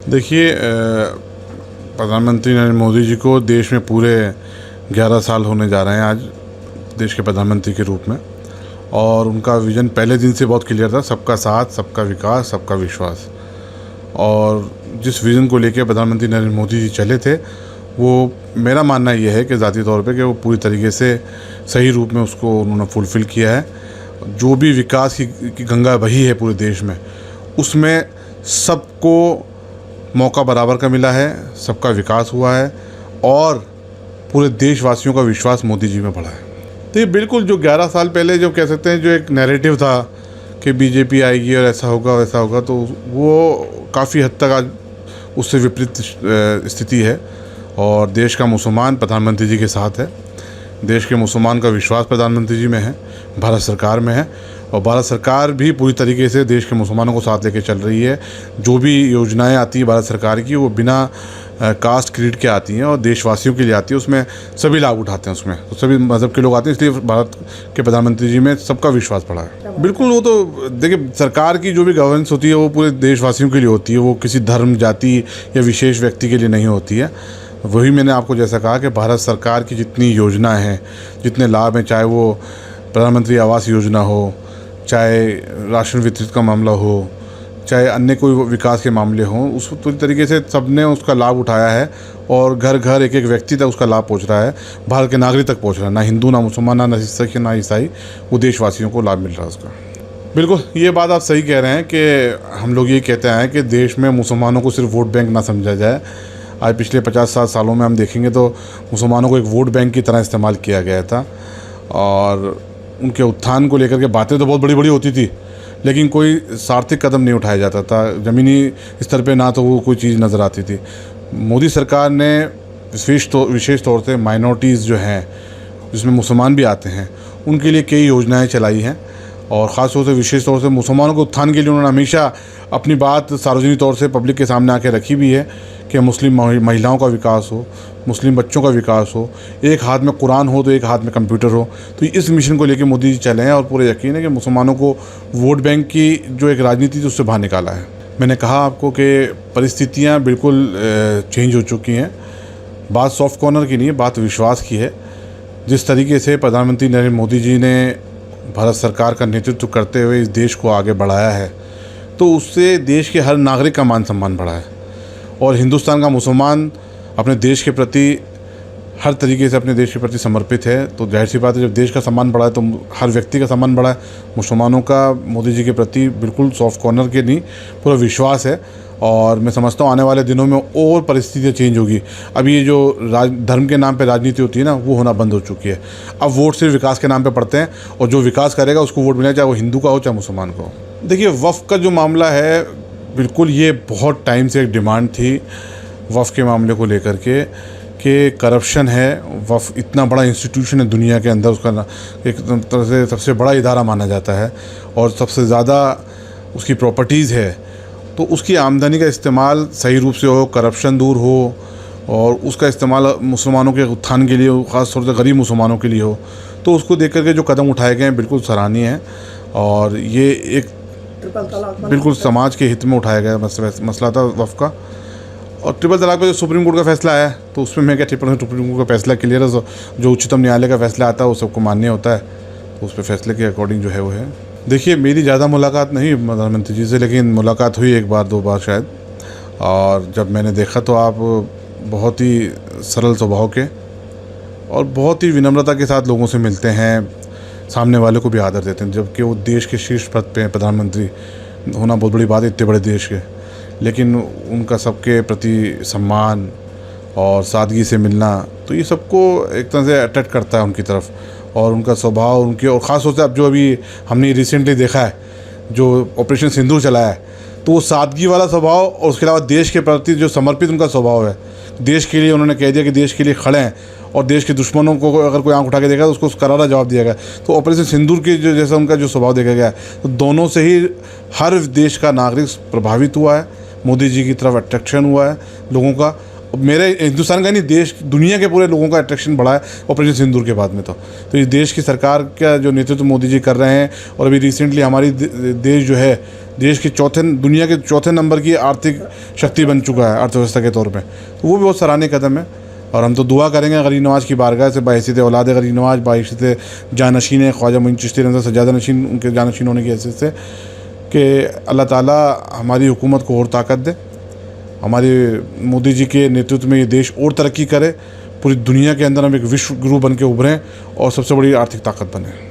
देखिए प्रधानमंत्री नरेंद्र मोदी जी को देश में पूरे 11 साल होने जा रहे हैं आज देश के प्रधानमंत्री के रूप में। और उनका विज़न पहले दिन से बहुत क्लियर था, सबका साथ, सबका विकास, सबका विश्वास। और जिस विज़न को लेकर प्रधानमंत्री नरेंद्र मोदी जी चले थे, वो मेरा मानना ये है कि ज़ाती तौर पे कि वो पूरी तरीके से सही रूप में उसको उन्होंने फुलफ़िल किया है। जो भी विकास की गंगा बही है पूरे देश में, उसमें सबको मौका बराबर का मिला है, सबका विकास हुआ है और पूरे देशवासियों का विश्वास मोदी जी में बढ़ा है। तो ये बिल्कुल जो 11 साल पहले जो कह सकते हैं जो एक नैरेटिव था कि बीजेपी आएगी और ऐसा होगा वैसा होगा, तो वो काफ़ी हद तक आज उससे विपरीत स्थिति है। और देश का मुसलमान प्रधानमंत्री जी के साथ है, देश के मुसलमान का विश्वास प्रधानमंत्री जी में है, भारत सरकार में है। और भारत सरकार भी पूरी तरीके से देश के मुसलमानों को साथ लेके चल रही है। जो भी योजनाएं आती हैं भारत सरकार की, वो बिना कास्ट क्रीड के आती हैं और देशवासियों के लिए आती है। उसमें सभी लाभ उठाते हैं, उसमें तो सभी मज़हब के लोग आते हैं, इसलिए भारत के प्रधानमंत्री जी में सबका विश्वास बढ़ा है। बिल्कुल, वो तो देखिए, सरकार की जो भी गवर्नेंस होती है वो पूरे देशवासियों के लिए होती है, वो किसी धर्म, जाति या विशेष व्यक्ति के लिए नहीं होती है। वही मैंने आपको जैसा कहा कि भारत सरकार की जितनी योजनाएं हैं, जितने लाभ हैं, चाहे वो प्रधानमंत्री आवास योजना हो, चाहे राशन वितरित का मामला हो, चाहे अन्य कोई विकास के मामले हों, उस पूरी तरीके से सबने उसका लाभ उठाया है। और घर घर, एक एक व्यक्ति तक उसका लाभ पहुंच रहा है, भारत के नागरिक तक पहुंच रहा है। ना हिंदू, ना मुसलमान, ना सिख, ना ईसाई, वो देशवासियों को लाभ मिल रहा है उसका। बिल्कुल, ये बात आप सही कह रहे हैं कि हम लोग ये कहते हैं कि देश में मुसलमानों को सिर्फ वोट बैंक ना समझा जाए। आज पिछले 50-60 सालों में हम देखेंगे तो मुसलमानों को एक वोट बैंक की तरह इस्तेमाल किया गया था। और उनके उत्थान को लेकर के बातें तो बहुत बड़ी बड़ी होती थी, लेकिन कोई सार्थक कदम नहीं उठाया जाता था। ज़मीनी स्तर पे ना तो वो कोई चीज़ नज़र आती थी। मोदी सरकार ने विशेष तौर से माइनॉरिटीज़ जो हैं, जिसमें मुसलमान भी आते हैं, उनके लिए कई योजनाएं चलाई हैं। और ख़ास तौर से विशेष तौर से मुसलमानों के उत्थान के लिए उन्होंने हमेशा अपनी बात सार्वजनिक तौर से पब्लिक के सामने आके रखी भी है कि मुस्लिम महिलाओं का विकास हो, मुस्लिम बच्चों का विकास हो, एक हाथ में कुरान हो तो एक हाथ में कंप्यूटर हो। तो इस मिशन को लेकर मोदी जी चले हैं और पूरे यकीन है कि मुसलमानों को वोट बैंक की जो एक राजनीति थी उससे बाहर निकाला है। मैंने कहा आपको कि परिस्थितियाँ बिल्कुल चेंज हो चुकी हैं। बात सॉफ्ट कॉर्नर की नहीं है, बात विश्वास की है। जिस तरीके से प्रधानमंत्री नरेंद्र मोदी जी ने भारत सरकार का नेतृत्व करते हुए इस देश को आगे बढ़ाया है, तो उससे देश के हर नागरिक का मान सम्मान बढ़ा है। और हिंदुस्तान का मुसलमान अपने देश के प्रति हर तरीके से अपने देश के प्रति समर्पित है। तो जाहिर सी बात है, जब देश का सम्मान बढ़ा है तो हर व्यक्ति का सम्मान बढ़ा है। मुसलमानों का मोदी जी के प्रति बिल्कुल सॉफ्ट कॉर्नर के नहीं, पूरा विश्वास है। और मैं समझता हूँ आने वाले दिनों में और परिस्थितियाँ चेंज होगी। अभी ये जो धर्म के नाम पे राजनीति होती है ना, वो होना बंद हो चुकी है। अब वोट सिर्फ विकास के नाम पे पड़ते हैं और जो विकास करेगा उसको वोट मिलेगा, चाहे वो हिंदू का हो चाहे मुसलमान का हो। देखिए, वफ़ का जो मामला है, बिल्कुल ये बहुत टाइम से एक डिमांड थी वफ़ के मामले को लेकर के कि करप्शन है। वफ़ इतना बड़ा इंस्टीट्यूशन है दुनिया के अंदर, उसका एक तरह से सबसे बड़ा इदारा माना जाता है और सबसे ज़्यादा उसकी प्रॉपर्टीज़ है। तो उसकी आमदनी का इस्तेमाल सही रूप से हो, करप्शन दूर हो और उसका इस्तेमाल मुसलमानों के उत्थान के लिए हो, ख़ास तौर से गरीब मुसलमानों के लिए हो, तो उसको देख कर के जो कदम उठाए गए हैं बिल्कुल सराहनीय है। और ये एक बिल्कुल समाज के हित में उठाया गया मसला था वफ़ का। और ट्रिपल तलाक पर जो सुप्रीम कोर्ट का फैसला आया, तो उसमें मैं क्या सुप्रीम कोर्ट का फैसला क्लियर है। जो उच्चतम न्यायालय का फैसला आता है वो सबको मान्य होता है, तो उस पर फैसले के अकॉर्डिंग जो है वो है। देखिए, मेरी ज़्यादा मुलाकात नहीं प्रधानमंत्री जी से, लेकिन मुलाकात हुई एक बार दो बार शायद। और जब मैंने देखा तो आप बहुत ही सरल स्वभाव के और बहुत ही विनम्रता के साथ लोगों से मिलते हैं, सामने वाले को भी आदर देते हैं। जबकि वो देश के शीर्ष पद पे हैं, प्रधानमंत्री होना बहुत बड़ी बात है इतने बड़े देश के, लेकिन उनका सबके प्रति सम्मान और सादगी से मिलना, तो ये सबको एक तरह से अट्रैक्ट करता है उनकी तरफ। और उनका स्वभाव, उनके, और ख़ास तौर से अब जो अभी हमने रिसेंटली देखा है जो ऑपरेशन सिंदूर चलाया है, तो वो सादगी वाला स्वभाव और उसके अलावा देश के प्रति जो समर्पित उनका स्वभाव है। देश के लिए उन्होंने कह दिया कि देश के लिए खड़े हैं और देश के दुश्मनों को अगर कोई आंख उठा के देखा तो उसको करारा जवाब दिया गया। तो ऑपरेशन सिंदूर के जो जैसा उनका जो स्वभाव देखा गया है, तो दोनों से ही हर देश का नागरिक प्रभावित हुआ है। मोदी जी की तरफ अट्रैक्शन हुआ है लोगों का। मेरे हिंदुस्तान का नहीं, देश दुनिया के पूरे लोगों का अट्रैक्शन बढ़ा है ऑपरेशन सिंदूर के बाद में। तो इस देश की सरकार का जो नेतृत्व मोदी जी कर रहे हैं, और अभी रिसेंटली हमारी देश जो है देश की दुनिया के चौथे नंबर की आर्थिक शक्ति बन चुका है अर्थव्यवस्था के तौर पे, तो वो भी बहुत सराहनीय कदम है। और हम तो दुआ करेंगे गरीब नवाज़ की बारगाह से बहैसियत औलाद गरीब नवाज़, बहैसियत जानशीन ख्वाजा मोइन चिश्ती रज़ा सज्जादा नशीन, उनके जानशीन होने की हैसियत से कि अल्लाह ताला हमारी हुकूमत को और ताकत दे, हमारे मोदी जी के नेतृत्व में ये देश और तरक्की करे, पूरी दुनिया के अंदर हम एक विश्व गुरु बन के उभरें और सबसे बड़ी आर्थिक ताकत बने।